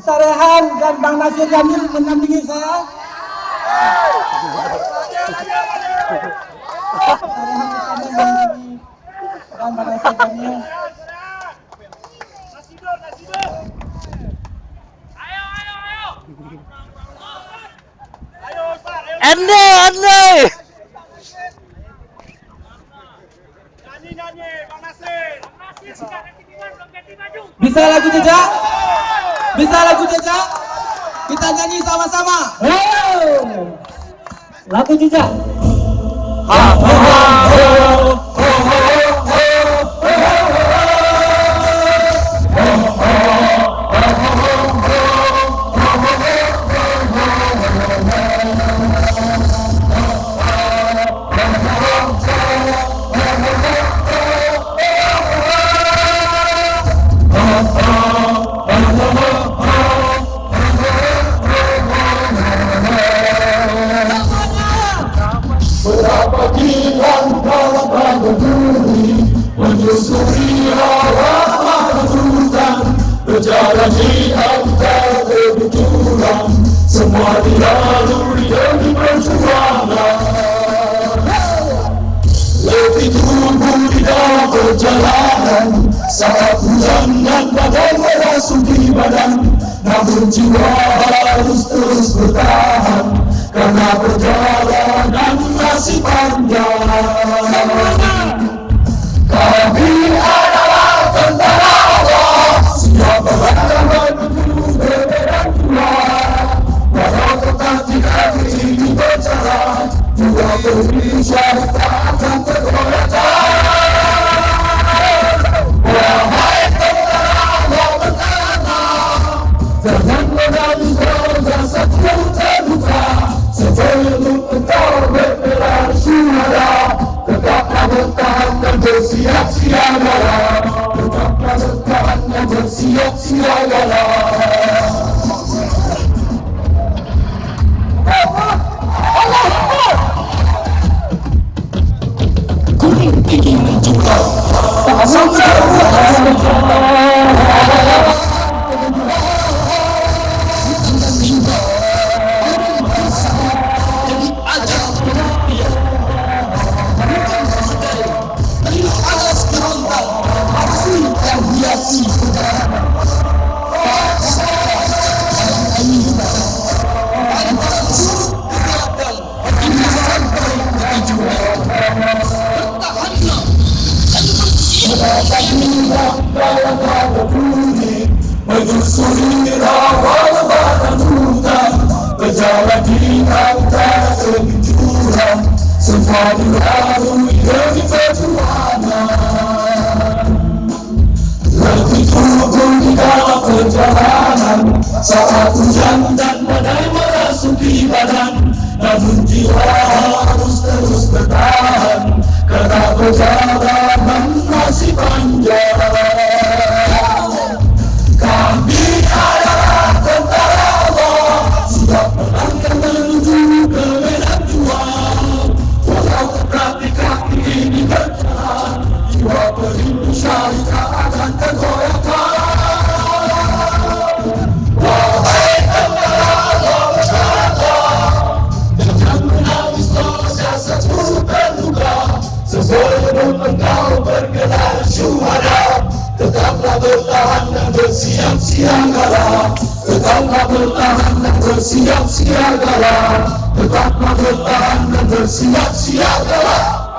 Ustaz Rehan dan Bang Nasir Jamil mendampingi saya. Ustaz Rehan mendampingi dan Bang Nasir Jamil. Ande. Nyanyi, Bang Nasir. Bisa lagu jejak? Bisa lagu jejak? Kita nyanyi sama-sama. Lagu jejak. Berapa kilang kawan berduri menyusuri hawa hutan, berjalan di antara kebetulan, semua dilalui demi perjuangan. Letih tubuh di dalam perjalanan, saat hujan dan badai merasuki badan, namun jiwa harus terus bertahan, karena perjalanan masih panjang. Kami adalah tentara Allah, siap berangkat menuju ke medan perang. Walau tetap tidak ini berjalan, juga Indonesia tak akan tergoyahkan. Wahai tentara Allah bertahanlah, jangan menangis dan satu terluka. Sebelum engkau bergelar syuhada, tetaplah bertahan dan bersiap siagalah. Tetaplah bertahan dan bersiap siagalah. Gunung tinggi menjulang, tak sampai menyusuri rawa lebaran hutan, berjalan di antara kejujuran, semua dilalui demi perjuangan. Letih tubuh di dalam perjalanan, saat hujan dan badai merasuki badan, namun jiwa harus terus bertahan, karena perjalanan masih panjang. Kami adalah tentara Allah, siap berangkat menuju ke medan juang. Walau berat di kaki ini berjalan, jiwa perindu syarikat akan tergoyahkan. Wahai tentara Allah bertahanlah, jangan menangis dosa satu terluka. Sebelum engkau bergelar syuhada, tetaplah bertahan dan bersiap siagalah. Tetaplah bertahan dan bersiap siagalah. Tetaplah bertahan dan bersiap siagalah.